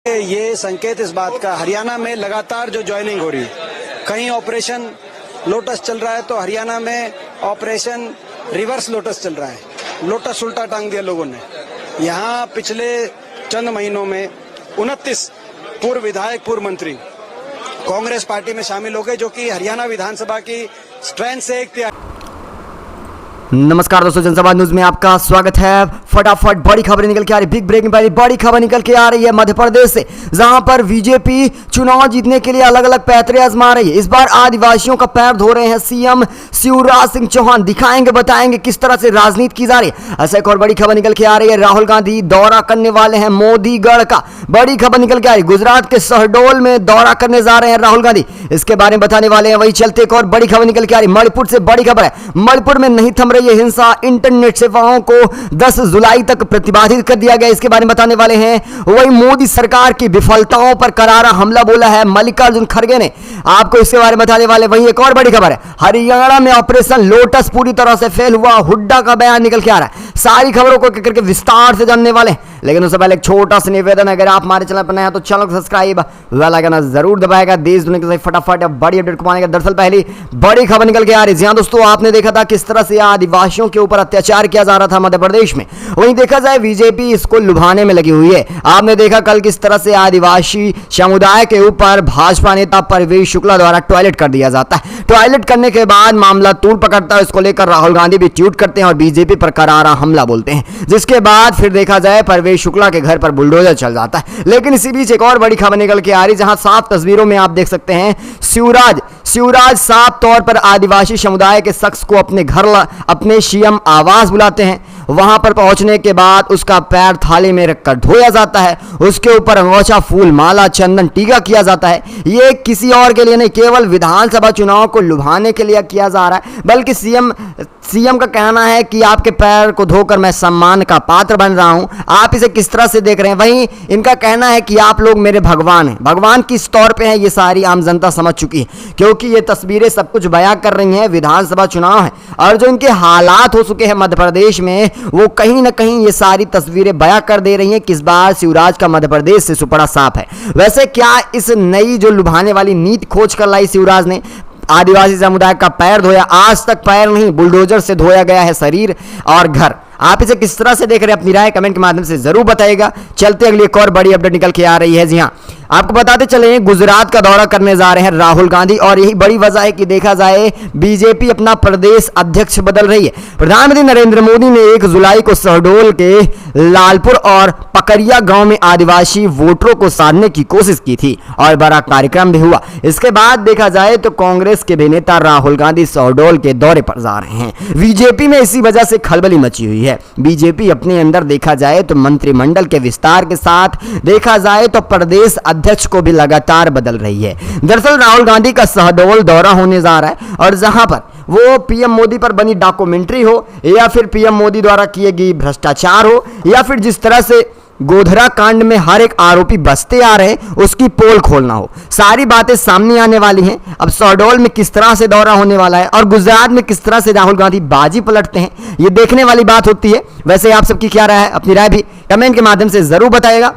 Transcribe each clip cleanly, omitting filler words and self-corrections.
ये संकेत इस बात का हरियाणा में लगातार जो ज्वाइनिंग हो रही है, कहीं ऑपरेशन लोटस चल रहा है तो हरियाणा में ऑपरेशन रिवर्स लोटस चल रहा है। लोटस उल्टा टांग दिया लोगों ने। यहाँ पिछले चंद महीनों में 29 पूर्व विधायक, पूर्व मंत्री कांग्रेस पार्टी में शामिल हो गए, जो कि हरियाणा विधानसभा की स्ट्रेंथ से एक तिहाई। नमस्कार दोस्तों, जनसभा न्यूज में आपका स्वागत है। फटाफट बड़ी खबरें निकल के आ रही, बिग ब्रेकिंग पहली बड़ी खबर निकल के आ रही है मध्य प्रदेश से, जहां पर बीजेपी चुनाव जीतने के लिए अलग अलग पैतरे आजमा रही है। इस बार आदिवासियों का पैर धो रहे हैं सीएम शिवराज सिंह चौहान। दिखाएंगे, बताएंगे किस तरह से राजनीति की जा रही है। ऐसा एक और बड़ी खबर निकल के आ रही है, राहुल गांधी दौरा करने वाले हैं मोदीगढ़ का। बड़ी खबर निकल के आ रही, गुजरात के शहडोल में दौरा करने जा रहे हैं राहुल गांधी, इसके बारे में बताने वाले हैं। वही चलते एक और बड़ी खबर निकल के आ रही, मणिपुर से बड़ी खबर है। मणिपुर में नहीं थम रही है हिंसा, इंटरनेट सेवाओं को 10 जुलाई तक प्रतिबंधित कर दिया गया, इसके बारे में बताने वाले हैं। वही मोदी सरकार की विफलताओं पर करारा हमला बोला है मल्लिकार्जुन खड़गे ने, आपको इसके बारे में बताने वाले। वही एक और बड़ी खबर है, हरियाणा में ऑपरेशन लोटस पूरी तरह से फेल हुआ, हुड्डा का बयान निकल के आ रहा है। सारी खबरों को करके विस्तार से जानने वाले हैं, लेकिन उससे पहले एक छोटा सा निवेदन, अगर आप हमारे चैनल पर नए हैं तो चैनल को सब्सक्राइब, बेल आइकन जरूर दबाएगा। देश दुनिया के फटाफट बड़ी अपडेट को पाने। दरअसल पहली बड़ी खबर निकल के आ रही है, जहां दोस्तों आपने देखा था किस तरह से आदिवासियों के ऊपर अत्याचार किया जा रहा था मध्य प्रदेश में। वहीं देखा जाए बीजेपी इसको लुभाने में लगी हुई है। आपने देखा कल किस तरह से आदिवासी समुदाय के ऊपर भाजपा नेता परवेश शुक्ला द्वारा टॉयलेट कर दिया जाता है। टॉयलेट करने के बाद मामला तूल पकड़ता है, इसको लेकर राहुल गांधी भी ट्वीट करते हैं और बीजेपी पर करारा हमला बोलते हैं, जिसके बाद फिर देखा जाए परवेश शुक्ला के घर पर बुलडोजर चल जाता है। लेकिन इसी बीच एक और बड़ी खबर निकल के आ रही, जहां साफ तस्वीरों में आप देख सकते हैं शिवराज साफ तौर पर आदिवासी समुदाय के शख्स को अपने घर, अपने सीएम आवास बुलाते हैं। वहां पर पहुंचने के बाद उसका पैर थाली में रखकर धोया जाता है, उसके ऊपर अंगोछा, फूल, माला, चंदन, टीका किया जाता है। ये किसी और के लिए नहीं, केवल विधानसभा चुनाव को लुभाने के लिए किया जा रहा है। बल्कि सीएम का कहना है कि आपके पैर को धोकर मैं सम्मान का पात्र बन रहा हूं। आप इसे किस तरह से देख रहे हैं? वहीं इनका कहना है कि आप लोग मेरे भगवान हैं। भगवान किस तौर पे हैं ये सारी आम जनता समझ चुकी है, क्योंकि ये तस्वीरें सब कुछ बयां कर रही हैं। विधानसभा चुनाव है और जो इनके हालात हो चुके हैं मध्य प्रदेश में, वो कहीं ना कहीं ये सारी तस्वीरें बयां कर दे रही हैं कि इस बार शिवराज का मध्य प्रदेश से सुपड़ा साफ है। वैसे क्या इस नई जो लुभाने वाली नीति खोज कर लाई शिवराज ने? आदिवासी समुदाय का पैर धोया, आज तक पैर नहीं बुलडोजर से धोया गया है शरीर और घर। आप इसे किस तरह से देख रहे हैं? अपनी राय कमेंट के माध्यम से जरूर बताइएगा। चलते अगली एक और बड़ी अपडेट निकल के आ रही है। जी हां, आपको बताते चले गुजरात का दौरा करने जा रहे हैं राहुल गांधी, और यही बड़ी वजह है कि देखा जाए बीजेपी अपना प्रदेश अध्यक्ष बदल रही है। प्रधानमंत्री नरेंद्र मोदी ने 1 जुलाई को शहडोल के लालपुर और पकरिया गांव में आदिवासी वोटरों को साधने की कोशिश की थी और बड़ा कार्यक्रम भी हुआ। इसके बाद देखा जाए तो कांग्रेस के भी नेता राहुल गांधी शहडोल के दौरे पर जा रहे हैं। बीजेपी में इसी वजह से खलबली मची हुई है। बीजेपी अपने अंदर देखा जाए तो मंत्रिमंडल के विस्तार के साथ देखा जाए तो प्रदेश अध्यक्ष को भी लगातार बदल रही है। दरअसल राहुल गांधी का शहडोल दौरा होने जा रहा है, और जहां पर वो पीएम मोदी पर बनी डॉक्यूमेंट्री हो, या फिर पीएम मोदी द्वारा किए गए भ्रष्टाचार हो, या फिर जिस तरह से गोधरा कांड में हर एक आरोपी बचते आ रहे हैं उसकी पोल खोलना हो, सारी बातें सामने आने वाली हैं। अब शहडोल में किस तरह से दौरा होने वाला है और गुजरात में किस तरह से राहुल गांधी बाजी पलटते हैं, ये देखने वाली बात होती है। वैसे आप सबकी क्या राय है? अपनी राय भी कमेंट के माध्यम से जरूर बताइएगा।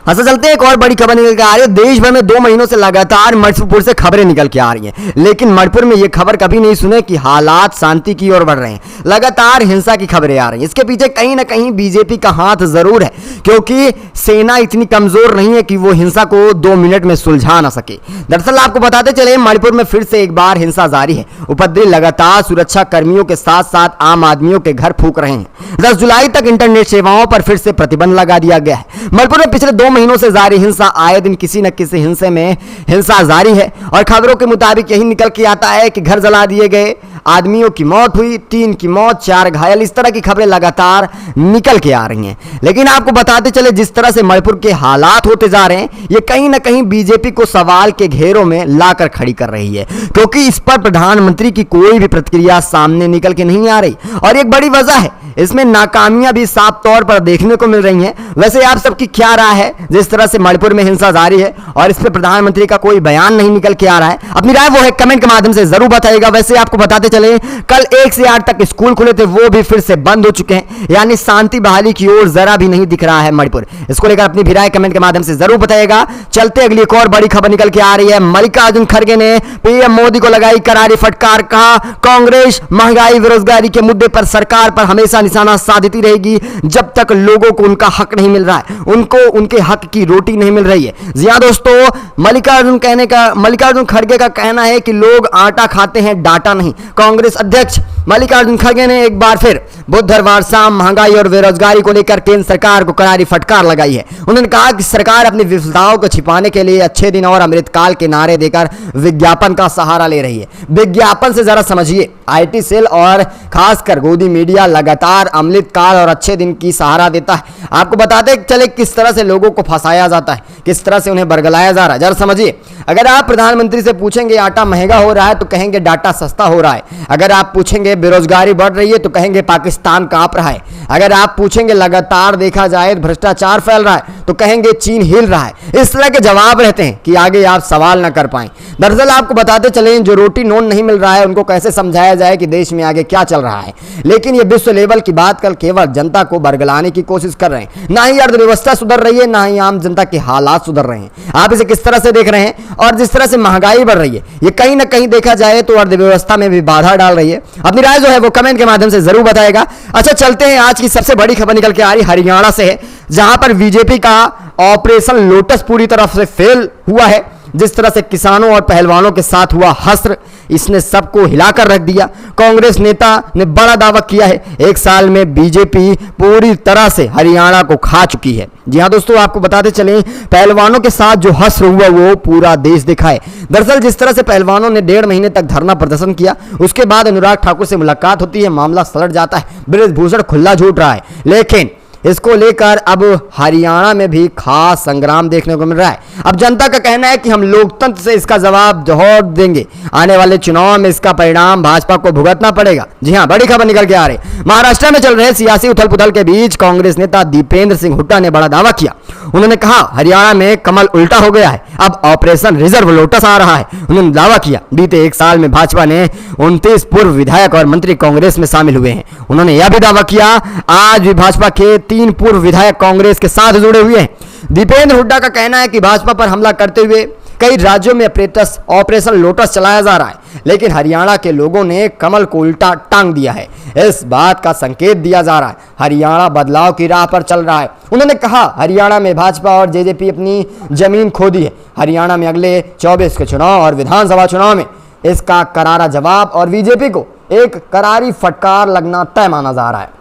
ऐसा चलते एक और बड़ी खबर निकल के आ रही है। देश भर में 2 महीनों से लगातार मणिपुर से खबरें निकल के आ रही हैं, लेकिन मणिपुर में यह खबर कभी नहीं सुने कि हालात शांति की ओर बढ़ रहे हैं। लगातार हिंसा की खबरें आ रही हैं। इसके पीछे कहीं ना कहीं बीजेपी का हाथ जरूर है, क्योंकि सेना इतनी कमजोर नहीं है कि वो हिंसा को 2 मिनट में सुलझा ना सके। दरअसल आपको बताते चले मणिपुर में फिर से एक बार हिंसा जारी है। उपद्रवी लगातार सुरक्षा कर्मियों के साथ साथ आम आदमियों के घर फूंक रहे हैं। 10 जुलाई तक इंटरनेट सेवाओं पर फिर से प्रतिबंध लगा दिया गया है। मणिपुर में पिछले 2 महीनों से जारी हिंसा, आए दिन किसी न किसी हिंसे में हिंसा जारी है, और खबरों के मुताबिक यही निकल के आता है कि घर जला दिए गए, आदमियों की मौत हुई, 3 की मौत, 4 घायल। इस तरह की खबरें लगातार निकल के आ रही हैं। लेकिन आपको बताते चले जिस तरह से मणिपुर के हालात होते जा रहे हैं, ये कहीं ना कहीं बीजेपी को सवाल के घेरों में लाकर खड़ी कर रही है, क्योंकि इस पर प्रधानमंत्री की कोई भी प्रतिक्रिया सामने निकल के नहीं आ रही। और एक बड़ी वजह है, इसमें नाकामियां भी साफ तौर पर देखने को मिल रही हैं। वैसे आप सबकी क्या राय है? जिस तरह से मणिपुर में हिंसा जारी है और इस पर प्रधानमंत्री का कोई बयान नहीं निकल के आ रहा है, अपनी राय वो है कमेंट के माध्यम से जरूर बताइएगा। वैसे आपको बताते चले, कल 1 से 8 तक स्कूल खुले थे, वो भी फिर से बंद हो चुके हैं, यानी शांति बहाली की ओर जरा भी नहीं दिख रहा है मणिपुर। इसको लेकर अपनी भी राय कमेंट के माध्यम से जरूर बताइएगा। चलते अगली एक और बड़ी खबर निकल के आ रही है। मल्लिकार्जुन खड़गे ने पीएम मोदी को लगाई करारी फटकार, कहा कांग्रेस महंगाई बेरोजगारी के मुद्दे पर सरकार पर हमेशा निशाना साधती रहेगी जब तक लोगों को उनका हक नहीं मिल रहा है, उनको उनके हक की रोटी नहीं मिल रही है। जी हां दोस्तों, मल्लिकार्जुन खड़गे का कहना है कि लोग आटा खाते हैं, डाटा नहीं। कांग्रेस अध्यक्ष मल्लिकार्जुन खड़गे ने एक बार फिर बुधवार शाम महंगाई और बेरोजगारी को लेकर केंद्र सरकार को करारी फटकार लगाई है। उन्होंने कहा कि सरकार अपनी विफलताओं को छिपाने के लिए अच्छे दिन और अमृतकाल के नारे देकर विज्ञापन का सहारा ले रही है। विज्ञापन से जरा समझिए, आईटी सेल और खासकर गोदी मीडिया लगातार अमृतकाल और अच्छे दिन की सहारा देता है। आपको बताते चले किस तरह से लोगों को फंसाया जाता है, किस तरह से उन्हें बरगलाया जा रहा है। जरा समझिए, अगर आप प्रधानमंत्री से पूछेंगे आटा महंगा हो रहा है तो कहेंगे डाटा सस्ता हो रहा है। अगर आप पूछेंगे बेरोजगारी बढ़ रही है तो कहेंगे पाकिस्तान कांप रहा है। अगर आप पूछेंगे लगातार देखा जाए भ्रष्टाचार फैल रहा है तो कहेंगे चीन हिल रहा है। इस तरह के जवाब रहते हैं कि आगे आप सवाल ना कर पाएं। दरअसल आपको बताते चलें, जो रोटी नोन नहीं मिल रहा है उनको कैसे समझाया जाए कि देश में आगे क्या चल रहा है। लेकिन ये विश्व लेवल की बात कल केवल जनता को बरगलाने की कोशिश कर रहे हैं। ना ही अर्थव्यवस्था सुधर रही है, ना ही आम जनता के हालात सुधर रहे हैं। आप इसे किस तरह से देख रहे हैं? और जिस तरह से महंगाई बढ़ रही है, ये कहीं ना कहीं देखा जाए तो अर्थव्यवस्था में भी बाधा डाल रही है। अपनी राय जो है वो कमेंट के माध्यम से जरूर बताएगा। अच्छा, चलते हैं, आज की सबसे बड़ी खबर निकल के आ रही हरियाणा से है, जहां पर बीजेपी का ऑपरेशन लोटस पूरी तरह से फेल हुआ है। जिस तरह से किसानों और पहलवानों के साथ हुआ हश्र, इसने सबको हिलाकर रख दिया। कांग्रेस नेता ने बड़ा दावा किया है, 1 साल में बीजेपी पूरी तरह से हरियाणा को खा चुकी है। जी हां दोस्तों, आपको बताते चलें, पहलवानों के साथ जो हश्र हुआ वो पूरा देश देखा है। दरअसल जिस तरह से पहलवानों ने 1.5 महीने तक धरना प्रदर्शन किया, उसके बाद अनुराग ठाकुर से मुलाकात होती है, मामला सलट जाता है, बृजभूषण खुला झूठ रहा है। लेकिन इसको लेकर अब हरियाणा में भी खास संग्राम देखने को मिल रहा है। अब जनता का कहना है कि हम लोकतंत्र से इसका जवाब जवाब देंगे, आने वाले चुनाव में इसका परिणाम भाजपा को भुगतना पड़ेगा। जी हां, बड़ी खबर निकल के आ रही, महाराष्ट्र में चल रहे सियासी उथल पुथल के बीच कांग्रेस नेता दीपेंद्र सिंह हुड्डा ने बड़ा दावा किया। उन्होंने कहा हरियाणा में कमल उल्टा हो गया है, अब ऑपरेशन रिजर्व लोटस आ रहा है। उन्होंने दावा किया बीते 1 साल में भाजपा ने 29 पूर्व विधायक और मंत्री कांग्रेस में शामिल हुए हैं। उन्होंने यह भी दावा किया आज भी भाजपा के 3 पूर्व विधायक कांग्रेस के साथ जुड़े हुए हैं। दीपेंद्र हुड्डा का कहना है कि भाजपा पर हमला करते हुए कई राज्यों में ऑपरेशन लोटस चलाया जा रहा है, लेकिन हरियाणा के लोगों ने कमल को उल्टा टांग दिया है। इस बात का संकेत दिया जा रहा है हरियाणा बदलाव की राह पर चल रहा है। उन्होंने कहा हरियाणा में भाजपा और जेजेपी अपनी जमीन खो दी है। हरियाणा में अगले 24 के चुनाव और विधानसभा चुनाव में इसका करारा जवाब और बीजेपी को एक करारी फटकार लगना तय माना जा रहा है।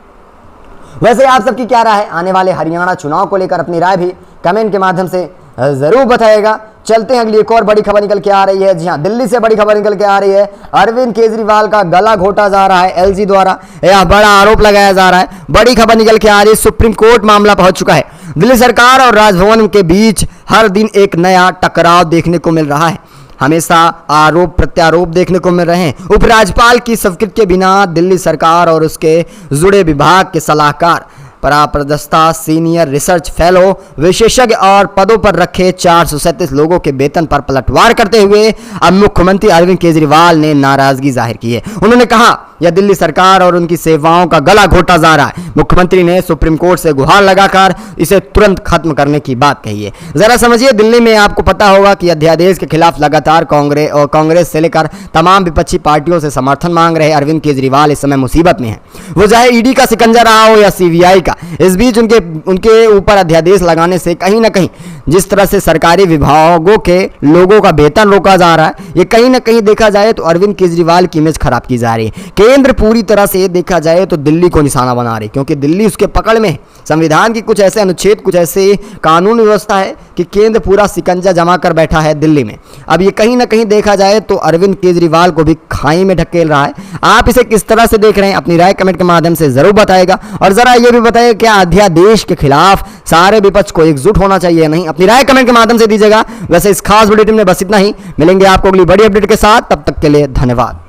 वैसे आप सबकी क्या राय है? आने वाले हरियाणा चुनाव को लेकर अपनी राय भी कमेंट के माध्यम से जरूर बताएगा। चलते हैं, अगली एक और बड़ी खबर निकल के आ रही है। जी हां, दिल्ली से बड़ी खबर निकल के आ रही है। अरविंद केजरीवाल का गला घोटा जा रहा है, एलजी द्वारा यह बड़ा आरोप लगाया जा रहा है। बड़ी खबर निकल के आ रही है, सुप्रीम कोर्ट मामला पहुंच चुका है। दिल्ली सरकार और राजभवन के बीच हर दिन एक नया टकराव देखने को मिल रहा है। हमेशा आरोप प्रत्यारोप देखने को मिल रहे हैं। उपराज्यपाल की स्वीकृति के बिना दिल्ली सरकार और उसके जुड़े विभाग के सलाहकार, परापदस्था, सीनियर रिसर्च फेलो, विशेषज्ञ और पदों पर रखे 437 लोगों के वेतन पर पलटवार करते हुए अब मुख्यमंत्री अरविंद केजरीवाल ने नाराजगी जाहिर की है। उन्होंने कहा यह दिल्ली सरकार और उनकी सेवाओं का गला घोटा जा रहा है। मुख्यमंत्री ने सुप्रीम कोर्ट से गुहार लगाकर इसे तुरंत खत्म करने की बात कही है। जरा समझिए, दिल्ली में आपको पता होगा कि अध्यादेश के खिलाफ लगातार कांग्रेस से लेकर तमाम विपक्षी पार्टियों से समर्थन मांग रहे अरविंद केजरीवाल इस समय मुसीबत में है। वो चाहे ईडी का सिकंजा रहा हो या सीबीआई का, इस बीच उनके ऊपर अध्यादेश लगाने से कहीं ना कहीं जिस तरह से सरकारी विभागों के लोगों का वेतन रोका जा रहा है, ये कहीं ना कहीं देखा जाए तो अरविंद केजरीवाल की इमेज खराब की जा रही है। केंद्र पूरी तरह से देखा जाए तो दिल्ली को निशाना बना रही, क्योंकि दिल्ली उसके पकड़ में है। संविधान की कुछ ऐसे अनुच्छेद, कुछ ऐसे कानून व्यवस्था है कि केंद्र पूरा सिकंजा जमा कर बैठा है दिल्ली में। अब ये कहीं ना कहीं देखा जाए तो अरविंद केजरीवाल को भी खाई में ढकेल रहा है। आप इसे किस तरह से देख रहे हैं? अपनी राय कमेंट के माध्यम से जरूर बताएगा। और जरा ये भी बताइए, क्या अध्यादेश के खिलाफ सारे विपक्ष को एकजुट होना चाहिए या नहीं? अपनी राय कमेंट के माध्यम से दीजिएगा। वैसे इस खास बुलेटिन में बस इतना ही। मिलेंगे आपको अगली बड़ी अपडेट के साथ, तब तक के लिए धन्यवाद।